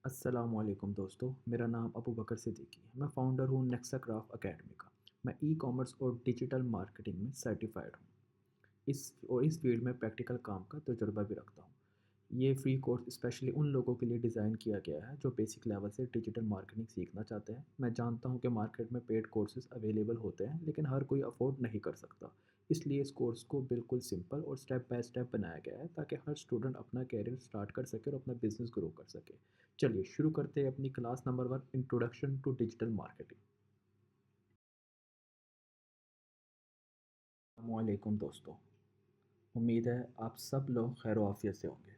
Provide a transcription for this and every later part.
अस्सलामुअलैकुम दोस्तों, मेरा नाम अबू बकर सिद्दीकी है। मैं फ़ाउंडर हूँ नेक्सा क्राफ्ट अकेडमी का। मैं ई-कॉमर्स और डिजिटल मार्केटिंग में सर्टिफ़ाइड हूँ। इस फ़ील्ड में प्रैक्टिकल काम का तजुर्बा भी रखता हूँ। ये फ्री कोर्स स्पेशली उन लोगों के लिए डिज़ाइन किया गया है जो बेसिक लेवल से डिजिटल मार्केटिंग सीखना चाहते हैं। मैं जानता हूँ कि मार्केट में पेड कोर्सेज़ अवेलेबल होते हैं, लेकिन हर कोई अफ़ोर्ड नहीं कर सकता। इसलिए इस कोर्स को बिल्कुल सिंपल और स्टेप बाय स्टेप बनाया गया है ताकि हर स्टूडेंट अपना करियर स्टार्ट कर सके और अपना बिज़नेस ग्रो कर सके। चलिए शुरू करते हैं अपनी class number 1, introduction to digital marketing. अस्सलामुअलैकुम दोस्तों, उम्मीद है आप सब लोग खैर आफियत से होंगे।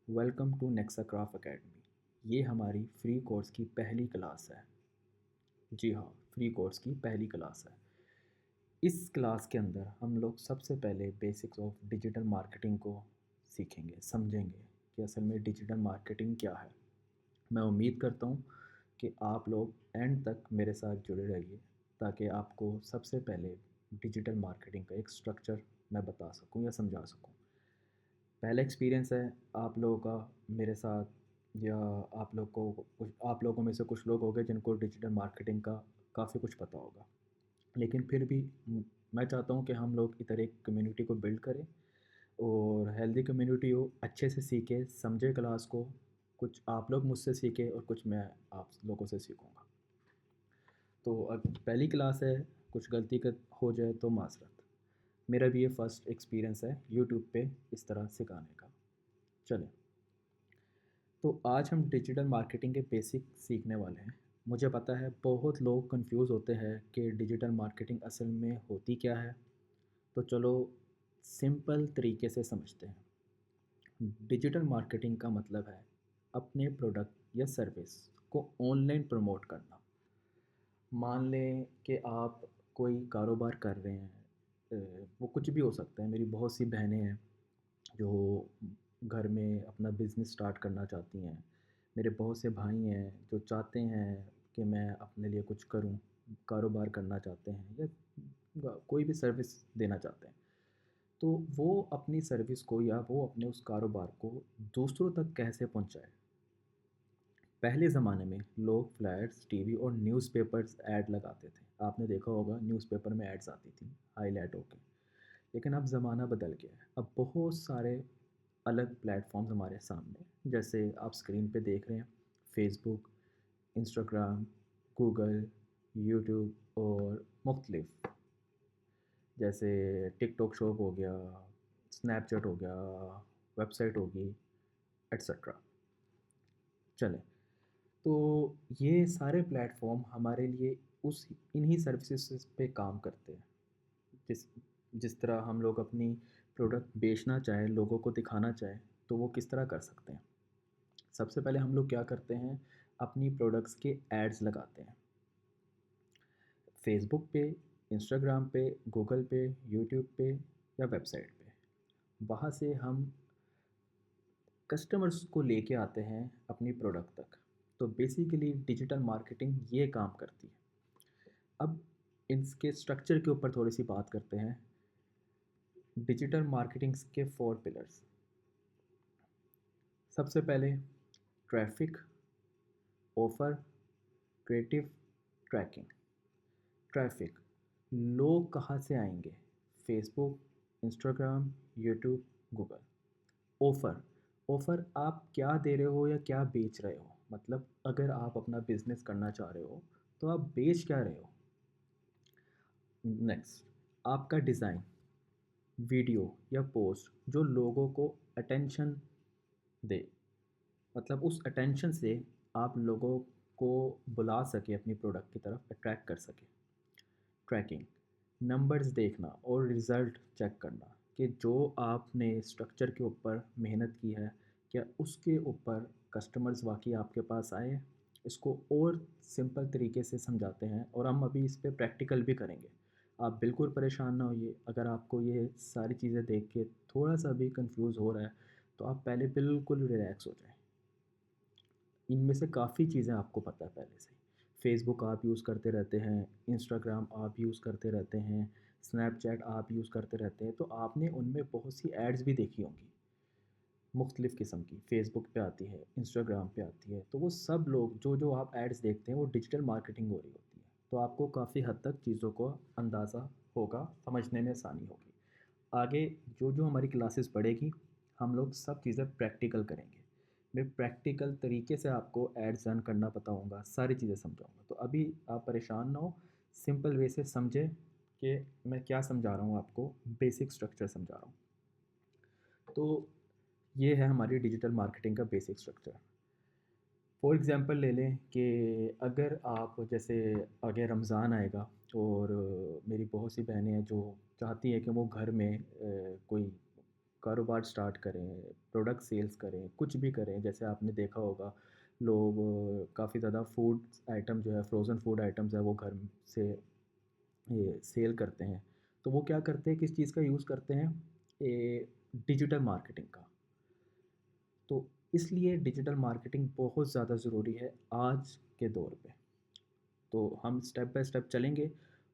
Welcome to Nexa Craft Academy. ये हमारी फ्री कोर्स की पहली क्लास है। जी हाँ, फ्री कोर्स की पहली क्लास है। इस क्लास के अंदर हम लोग सबसे पहले बेसिक्स ऑफ डिजिटल मार्केटिंग को सीखेंगे, समझेंगे कि असल में डिजिटल मार्केटिंग क्या है। मैं उम्मीद करता हूँ कि आप लोग एंड तक मेरे साथ जुड़े रहिए ताकि आपको सबसे पहले डिजिटल मार्केटिंग का एक स्ट्रक्चर मैं बता सकूँ या समझा सकूँ। पहला एक्सपीरियंस है आप लोगों का मेरे साथ, या आप लोगों में से कुछ लोग होंगे जिनको डिजिटल मार्केटिंग का काफ़ी कुछ पता होगा। लेकिन फिर भी मैं चाहता हूँ कि हम लोग इधर एक कम्युनिटी को बिल्ड करें और हेल्दी कम्युनिटी हो, अच्छे से सीखे समझे क्लास को। कुछ आप लोग मुझसे सीखे और कुछ मैं आप लोगों से सीखूँगा। तो अब पहली क्लास है, कुछ गलती कर हो जाए तो माज़रत। मेरा भी ये फ़र्स्ट एक्सपीरियंस है यूट्यूब पे इस तरह सिखाने का। चलें, तो आज हम डिजिटल मार्केटिंग के बेसिक सीखने वाले हैं। मुझे पता है बहुत लोग कंफ्यूज होते हैं कि डिजिटल मार्केटिंग असल में होती क्या है। तो चलो सिंपल तरीके से समझते हैं। डिजिटल मार्केटिंग का मतलब है अपने प्रोडक्ट या सर्विस को ऑनलाइन प्रमोट करना। मान लें कि आप कोई कारोबार कर रहे हैं, वो कुछ भी हो सकता है। मेरी बहुत सी बहनें हैं जो घर में अपना बिज़नेस स्टार्ट करना चाहती हैं। मेरे बहुत से भाई हैं जो चाहते हैं कि मैं अपने लिए कुछ करूं, कारोबार करना चाहते हैं या कोई भी सर्विस देना चाहते हैं। तो वो अपनी सर्विस को या वो अपने उस कारोबार को दूसरों तक कैसे पहुंचाए। पहले ज़माने में लोग फ्लैट्स, टीवी और न्यूज़पेपर्स ऐड लगाते थे। आपने देखा होगा न्यूज़पेपर में एड्स आती थी हाईलाइट होके। लेकिन अब ज़माना बदल गया है। अब बहुत सारे अलग प्लेटफ़ॉर्म्स हमारे सामने हैं। जैसे आप स्क्रीन पे देख रहे हैं, फ़ेसबुक, इंस्टाग्राम, गूगल, यूट्यूब और मुख्तलिफ़, जैसे टिकटॉक शॉप हो गया, स्नैपचैट हो गया, वेबसाइट होगी, एट्सेट्रा। चलें, तो ये सारे प्लेटफ़ॉर्म हमारे लिए उस इन्हीं सर्विसेज़ पे काम करते हैं। जिस जिस तरह हम लोग अपनी प्रोडक्ट बेचना चाहें, लोगों को दिखाना चाहें, तो वो किस तरह कर सकते हैं। सबसे पहले हम लोग क्या करते हैं, अपनी प्रोडक्ट्स के एड्स लगाते हैं फेसबुक पे, इंस्टाग्राम पे, गूगल पे, यूट्यूब पे या वेबसाइट पे। वहाँ से हम कस्टमर्स को लेके आते हैं अपनी प्रोडक्ट तक। तो बेसिकली डिजिटल मार्केटिंग ये काम करती है। अब इसके स्ट्रक्चर के ऊपर थोड़ी सी बात करते हैं। डिजिटल मार्केटिंग के 4 पिलर्स। सबसे पहले traffic, offer, creative, tracking. Traffic, लोग कहाँ से आएंगे? Facebook, Instagram, YouTube, Google. Offer, offer आप क्या दे रहे हो या क्या बेच रहे हो। मतलब अगर आप अपना बिजनेस करना चाह रहे हो तो आप बेच क्या रहे हो। नेक्स्ट, आपका डिज़ाइन, वीडियो या पोस्ट जो लोगों को अटेंशन दे, मतलब उस अटेंशन से आप लोगों को बुला सके, अपनी प्रोडक्ट की तरफ अट्रैक्ट कर सके। ट्रैकिंग, नंबर्स देखना और रिज़ल्ट चेक करना कि जो आपने स्ट्रक्चर के ऊपर मेहनत की है, क्या उसके ऊपर कस्टमर्स वाकई आपके पास आए। इसको और सिंपल तरीके से समझाते हैं और हम अभी इस पे प्रैक्टिकल भी करेंगे। आप बिल्कुल परेशान ना होइए। अगर आपको ये सारी चीज़ें देख के थोड़ा सा भी कंफ्यूज हो रहा है तो आप पहले बिल्कुल रिलैक्स हो जाएं। इनमें से काफ़ी चीज़ें आपको पता है पहले से ही। फ़ेसबुक आप यूज़ करते रहते हैं, इंस्टाग्राम आप यूज़ करते रहते हैं, स्नैपचैट आप यूज़ करते रहते हैं, तो आपने उनमें बहुत सी एड्स भी देखी होंगी। मुख्तलिफ़ किस्म की, फ़ेसबुक पे आती है, इंस्टाग्राम पे आती है, तो वो सब लोग जो आप एड्स देखते हैं वो डिजिटल मार्केटिंग हो रही होती है। तो आपको काफ़ी हद तक चीज़ों को अंदाज़ा होगा, समझने में आसानी होगी। आगे जो हमारी क्लासेस बढ़ेगी, हम लोग सब चीज़ें प्रैक्टिकल करेंगे। मैं प्रैक्टिकल तरीके से आपको एड्स रन करना बताऊँगा, सारी चीज़ें समझाऊँगा। तो अभी आप परेशान ना हो, सिंपल वे से समझें कि मैं क्या समझा रहा हूँ आपको, बेसिक स्ट्रक्चर समझा रहा हूँ। तो ये है हमारी डिजिटल मार्केटिंग का बेसिक स्ट्रक्चर। फॉर एग्ज़ाम्पल ले लें कि अगर आप जैसे आगे रमज़ान आएगा और मेरी बहुत सी बहनें हैं जो चाहती हैं कि वो घर में कोई कारोबार स्टार्ट करें, प्रोडक्ट सेल्स करें, कुछ भी करें। जैसे आपने देखा होगा लोग काफ़ी ज़्यादा फूड आइटम जो है, फ्रोज़न फूड आइटम्स है वो घर से ये सेल करते हैं। तो वो क्या करते हैं, किस चीज़ का यूज़ करते हैं, डिजिटल मार्केटिंग का। तो इसलिए डिजिटल मार्केटिंग बहुत ज़्यादा ज़रूरी है आज के दौर पे। तो हम स्टेप बाय स्टेप चलेंगे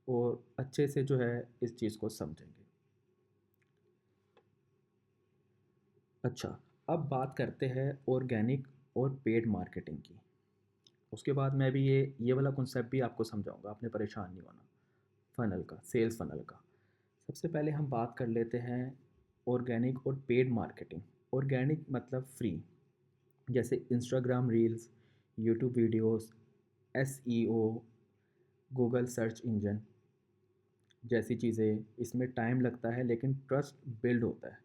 और अच्छे से जो है इस चीज़ को समझेंगे। अच्छा, अब बात करते हैं ऑर्गेनिक और पेड मार्केटिंग की। उसके बाद मैं भी ये वाला कॉन्सेप्ट भी आपको समझाऊंगा, आपने परेशान नहीं होना। फ़नल का, सेल्स फ़नल का। सबसे पहले हम बात कर लेते हैं ऑर्गेनिक और पेड मार्केटिंग। ऑर्गेनिक मतलब फ्री, जैसे Instagram reels, YouTube videos, SEO, Google search engine जैसी चीज़ें। इसमें टाइम लगता है लेकिन ट्रस्ट बिल्ड होता है।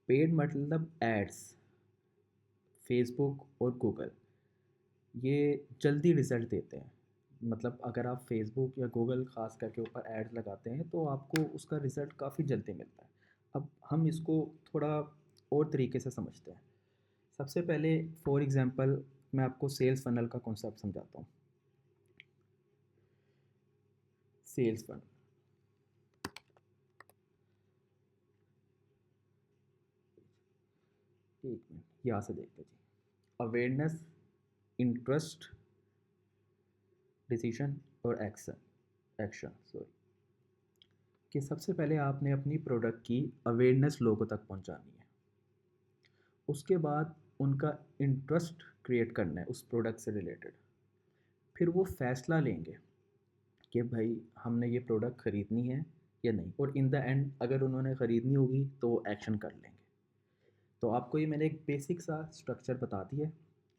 पेड मतलब एड्स, फेसबुक और गूगल, ये जल्दी रिज़ल्ट देते हैं। मतलब अगर आप फेसबुक या गूगल ख़ास करके ऊपर एड्स लगाते हैं तो आपको उसका रिज़ल्ट काफ़ी जल्दी मिलता है। अब हम इसको थोड़ा और तरीके से समझते हैं। सबसे पहले फॉर एग्ज़ाम्पल मैं आपको सेल्स फ़नल का कॉन्सेप्ट समझाता हूँ। सेल्स फ़नल, एक मिनट यहाँ से देखते जी। अवेयरनेस, इंटरेस्ट, डिसीजन और एक्शन। एक्शन सॉरी, कि सबसे पहले आपने अपनी प्रोडक्ट की अवेयरनेस लोगों तक पहुंचानी है। उसके बाद उनका इंटरेस्ट क्रिएट करना है उस प्रोडक्ट से रिलेटेड। फिर वो फैसला लेंगे कि भाई हमने ये प्रोडक्ट ख़रीदनी है या नहीं, और इन द एंड अगर उन्होंने ख़रीदनी होगी तो वो एक्शन कर लेंगे। तो आपको ये मैंने एक बेसिक सा स्ट्रक्चर बता दिया है,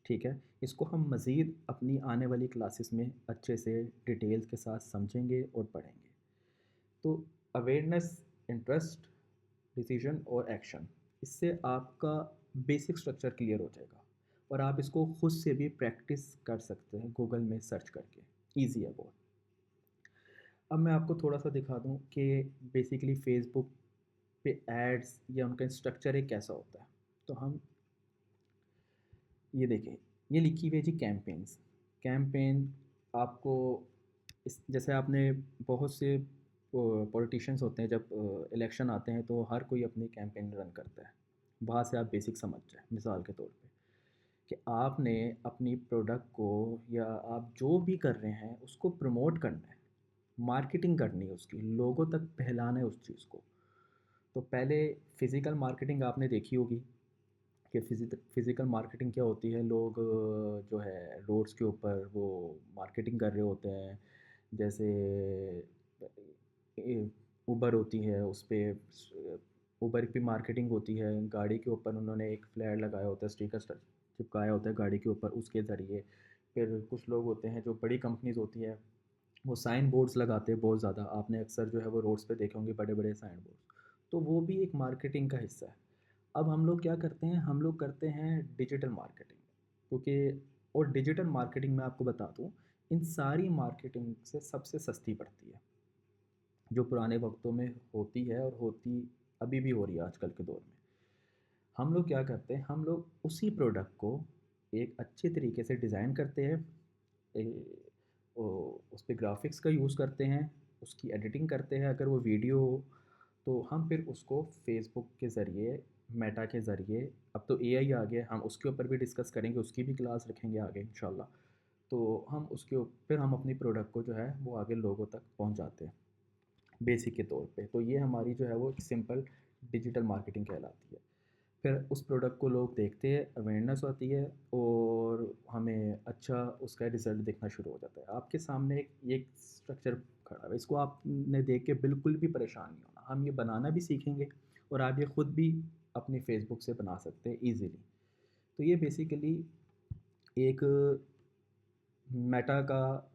ठीक है। इसको हम मज़ीद अपनी आने वाली क्लासेस में अच्छे से डिटेल्स के साथ समझेंगे और पढ़ेंगे। तो अवेयरनेस, इंटरेस्ट, डिसीजन और एक्शन, इससे आपका बेसिक स्ट्रक्चर क्लियर हो जाएगा और आप इसको खुद से भी प्रैक्टिस कर सकते हैं गूगल में सर्च करके। ईजी है बहुत। अब मैं आपको थोड़ा सा दिखा दूं कि बेसिकली फ़ेसबुक पे एड्स या उनका स्ट्रक्चर एक कैसा होता है। तो हम ये देखें, ये लिखी हुई है जी कैंपेन्स। कैंपेन आपको इस जैसे आपने बहुत से पॉलिटिशियंस होते हैं, जब इलेक्शन आते हैं तो हर कोई अपनी कैंपेन रन करता है। वहाँ से आप बेसिक समझ जाए मिसाल के तौर पे कि आपने अपनी प्रोडक्ट को या आप जो भी कर रहे हैं उसको प्रमोट करना है, मार्केटिंग करनी है, उसकी लोगों तक फैलाना है उस चीज़ को। तो पहले फ़िज़िकल मार्केटिंग आपने देखी होगी कि फ़िज़िकल मार्केटिंग क्या होती है। लोग जो है रोड्स के ऊपर वो मार्केटिंग कर रहे होते हैं। जैसे उबर होती है, उस पे उबर की मार्केटिंग होती है। गाड़ी के ऊपर उन्होंने एक फ्लैग लगाया होता है, स्टिकर चिपकाया होता है गाड़ी के ऊपर, उसके ज़रिए। फिर कुछ लोग होते हैं जो बड़ी कंपनीज़ होती है, वो साइन बोर्ड्स लगाते हैं बहुत ज़्यादा। आपने अक्सर जो है वो रोड्स पे देखे होंगे बड़े बड़े साइन बोर्ड्स। तो वो भी एक मार्केटिंग का हिस्सा है। अब हम लोग क्या करते हैं, हम लोग करते हैं डिजिटल मार्केटिंग, क्योंकि और डिजिटल मार्केटिंग मैं आपको बता दूँ, इन सारी मार्केटिंग से सबसे सस्ती पड़ती है, जो पुराने वक्तों में होती है और होती अभी भी हो रही है आजकल के दौर में। हम लोग क्या करते हैं, हम लोग उसी प्रोडक्ट को एक अच्छे तरीके से डिज़ाइन करते हैं, उस पे ग्राफिक्स का यूज़ करते हैं, उसकी एडिटिंग करते हैं अगर वो वीडियो हो, तो हम फिर उसको फेसबुक के ज़रिए, मेटा के ज़रिए, अब तो एआई आ गया, हम उसके ऊपर भी डिस्कस करेंगे, उसकी भी क्लास रखेंगे आगे इंशाल्लाह। तो हम उसके फिर हम अपनी प्रोडक्ट को जो है वो आगे लोगों तक पहुंचाते हैं बेसिक के तौर पे। तो ये हमारी जो है वो एक सिंपल डिजिटल मार्केटिंग कहलाती है। फिर उस प्रोडक्ट को लोग देखते हैं, अवेयरनेस होती है और हमें अच्छा उसका रिज़ल्ट दिखना शुरू हो जाता है। आपके सामने एक स्ट्रक्चर खड़ा है, इसको आपने देख के बिल्कुल भी परेशान नहीं होना। हम ये बनाना भी सीखेंगे और आप ये ख़ुद भी अपने फेसबुक से बना सकते हैं ईज़िली। तो ये बेसिकली एक मेटा का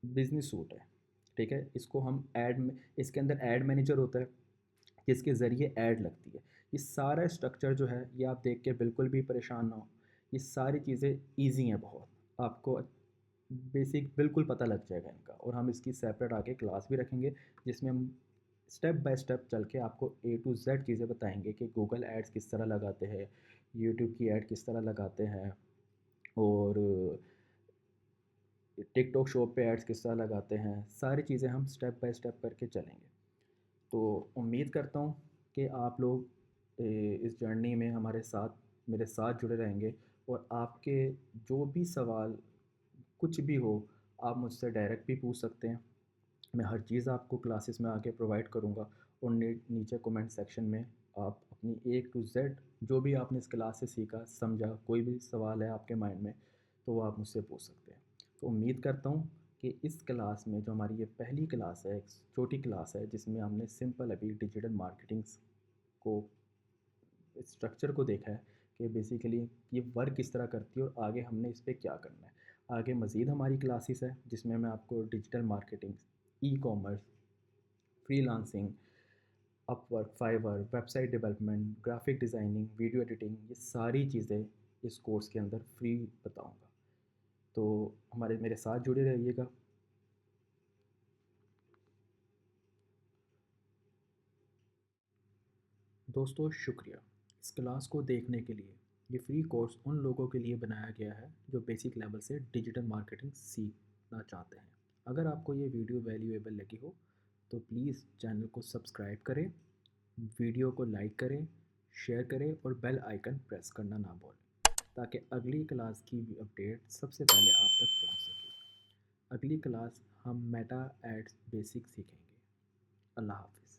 बिज़नेस सूट है, ठीक है? इसको हम ऐड में इसके अंदर ऐड मैनेजर होता है, जिसके ज़रिए ऐड लगती है। ये सारा स्ट्रक्चर जो है, ये आप देख के बिल्कुल भी परेशान ना हो। ये सारी चीज़ें ईज़ी हैं बहुत, आपको बेसिक बिल्कुल पता लग जाएगा इनका। और हम इसकी सेपरेट आगे क्लास भी रखेंगे, जिसमें हम स्टेप बाय स्टेप चल के आपको ए टू ज़ेड चीज़ें बताएँगे कि गूगल एड्स किस तरह लगाते हैं, यूट्यूब की ऐड किस तरह लगाते हैं और टिकटॉक शॉप पे एड्स किस तरह लगाते हैं। सारी चीज़ें हम स्टेप बाय स्टेप करके चलेंगे। तो उम्मीद करता हूँ कि आप लोग इस जर्नी में हमारे साथ मेरे साथ जुड़े रहेंगे और आपके जो भी सवाल कुछ भी हो, आप मुझसे डायरेक्ट भी पूछ सकते हैं। मैं हर चीज़ आपको क्लासेस में आके प्रोवाइड करूँगा और नीचे कमेंट सेक्शन में आप अपनी ए टू ज़ेड जो भी आपने इस क्लास से सीखा, समझा, कोई भी सवाल है आपके माइंड में, तो वो आप मुझसे पूछ सकते हैं। तो उम्मीद करता हूँ कि इस क्लास में जो हमारी ये पहली क्लास है, एक छोटी क्लास है जिसमें हमने सिंपल अभी डिजिटल मार्केटिंग्स को स्ट्रक्चर को देखा है कि बेसिकली ये वर्क किस तरह करती है और आगे हमने इस पे क्या करना है। आगे मज़ीद हमारी क्लासेस है जिसमें मैं आपको digital marketing, ecommerce, freelancing, Upwork, Fiverr, website development, graphic designing, video editing, ये सारी चीज़ें इस कोर्स के अंदर फ्री बताऊँगा। तो हमारे मेरे साथ जुड़े रहिएगा। दोस्तों शुक्रिया इस क्लास को देखने के लिए। ये फ्री कोर्स उन लोगों के लिए बनाया गया है जो बेसिक लेवल से डिजिटल मार्केटिंग सीखना चाहते हैं। अगर आपको ये वीडियो वैल्यूएबल लगी हो तो प्लीज़ चैनल को सब्सक्राइब करें, वीडियो को लाइक करें, शेयर करें और बेल आइकन प्रेस करना ना भूलें ताकि अगली क्लास की भी अपडेट सबसे पहले आप तक पहुंच सके। अगली क्लास हम मेटा एड्स बेसिक सीखेंगे। अल्लाह हाफ़िज़।